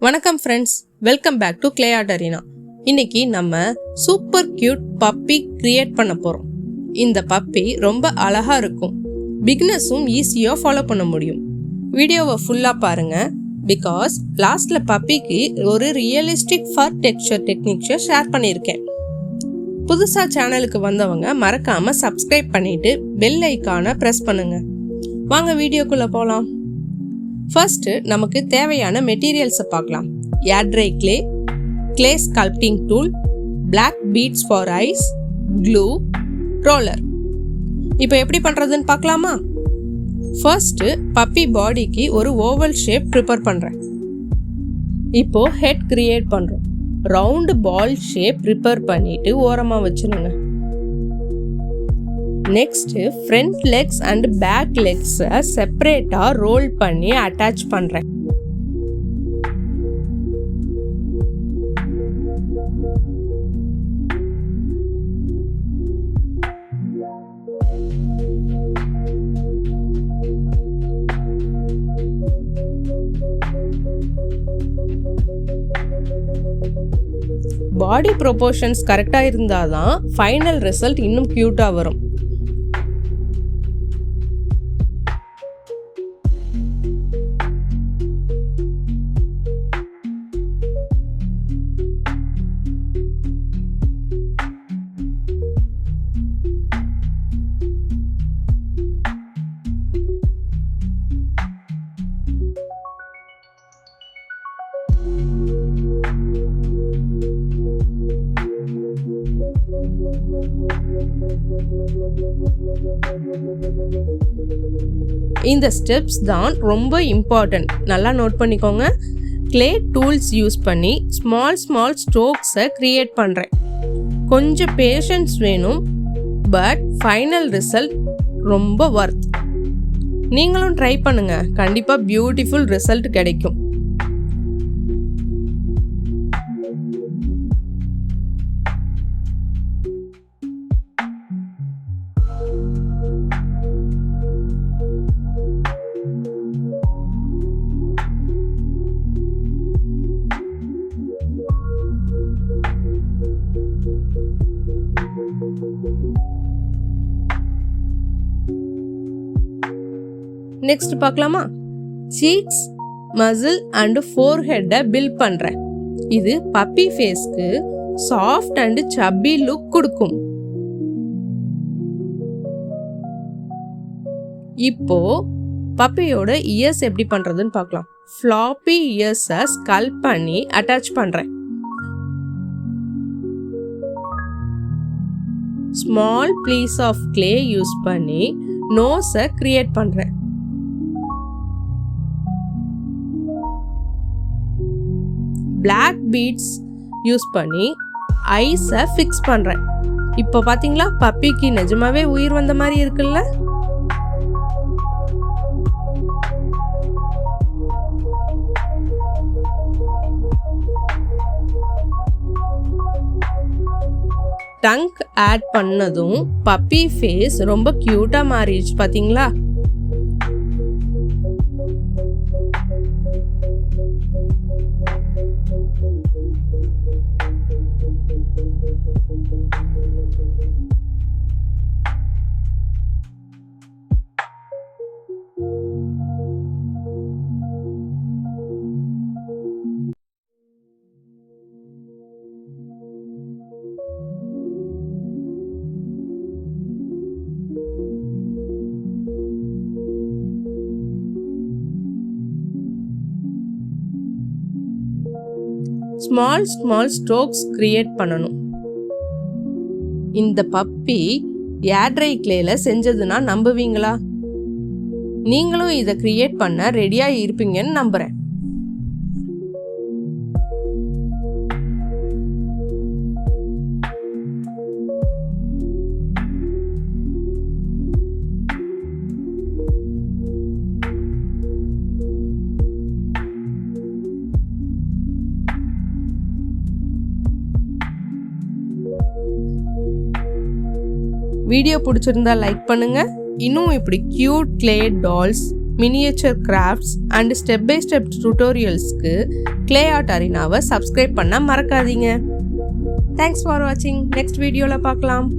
வணக்கம் friends, welcome back to clay art arena. இன்னைக்கு நம்ம சூப்பர் கியூட் பப்பி கிரியேட் பண்ண போகிறோம். இந்த பப்பி ரொம்ப அழகாக இருக்கும். பிகினர்ஸும் ஈஸியாக ஃபாலோ பண்ண முடியும். வீடியோவை ஃபுல்லாக பாருங்கள். பிகாஸ் லாஸ்ட்டில் பப்பிக்கு ஒரு ரியலிஸ்டிக் ஃபர் டெக்ஸ்சர் டெக்னிக்ஸை ஷேர் பண்ணியிருக்கேன். புதுசாக சேனலுக்கு வந்தவங்க மறக்காமல் சப்ஸ்கிரைப் பண்ணிவிட்டு பெல் ஐக்கானை ப்ரெஸ் பண்ணுங்கள். வாங்க வீடியோக்குள்ளே போகலாம். ஃபர்ஸ்ட்டு நமக்கு தேவையான மெட்டீரியல்ஸை பார்க்கலாம். Air dry clay sculpting tool, black beads for eyes, glue, roller. இப்போ எப்படி பண்ணுறதுன்னு பார்க்கலாமா? ஃபர்ஸ்ட்டு பப்பி பாடிக்கு ஒரு ஓவல் ஷேப் ப்ரிப்பேர் பண்ணுறேன். இப்போது ஹெட் கிரியேட் பண்ணுறோம். ரவுண்டு பால் ஷேப் ப்ரிப்பேர் பண்ணிவிட்டு ஓரமாக வச்சுருங்க. Next front legs and back லெக்ஸை செப்பரேட்டாக ரோல் பண்ணி அட்டாச் பண்ணுறேன். பாடி ப்ரொபோர்ஷன்ஸ் கரெக்டாக இருந்தால் தான் ஃபைனல் ரிசல்ட் இன்னும் க்யூட்டாக வரும். இந்த ஸ்டெப்ஸ் தான் ரொம்ப இம்பார்ட்டன்ட். நல்லா நோட் பண்ணிக்கோங்க. கிளே டூல்ஸ் யூஸ் பண்ணி ஸ்மால் ஸ்ட்ரோக்ஸை கிரியேட் பண்ணுறேன். கொஞ்சம் பேஷன்ஸ் வேணும், பட் ஃபைனல் ரிசல்ட் ரொம்ப ஒர்த். நீங்களும் ட்ரை பண்ணுங்கள், கண்டிப்பாக பியூட்டிஃபுல் ரிசல்ட் கிடைக்கும். நெக்ஸ்ட் பார்க்கலாமா? சீக்ஸ், மசில் அண்ட் ஃபோர்ஹெட்டை பில்ட் பண்ணுறேன். இது பப்பி ஃபேஸ்க்கு சாஃப்ட் அண்ட் சப்பி லுக் கொடுக்கும். இப்போ பப்பியோட இயர்ஸ் எப்படி பண்ணுறதுன்னு பார்க்கலாம். ஃப்ளாப்பி இயர்ஸை ஸ்கல்ப் பண்ணி அட்டாச் பண்ணுறேன். Small piece of clay use பண்ணி நோஸை கிரியேட் பண்ணுறேன். பிளாக் பீட்ஸ் யூஸ் பண்ணி ஐஸை ஃபிக்ஸ் பண்ணுறேன். இப்போ பார்த்தீங்களா, பப்பிக்கு நிஜமாவே உயிர் வந்த மாதிரி இருக்குல்ல? டங்க் ஆட் பண்ணதும் பப்பி ஃபேஸ் ரொம்ப க்யூட்டாக மாறிடுச்சு பார்த்தீங்களா? ஸ்மால் ஸ்ட்ரோக்ஸ் கிரியேட் பண்ணணும். இந்த பப்பி ஏர் ட்ரை கிளேல செஞ்சதுன்னா நம்புவீங்களா? நீங்களும் இதை கிரியேட் பண்ண ரெடியாக இருப்பீங்கன்னு நம்புகிறேன். வீடியோ பிடிச்சிருந்தா லைக் பண்ணுங்க. இன்னும் இப்படி cute clay dolls, miniature crafts and step by step டுட்டோரியல்ஸ்க்கு கிளே ஆர்ட் அரினாவை சப்ஸ்கிரைப் பண்ண மறக்காதீங்க. தேங்க்ஸ் ஃபார் வாட்சிங். நெக்ஸ்ட் வீடியோவில் பார்க்கலாம்.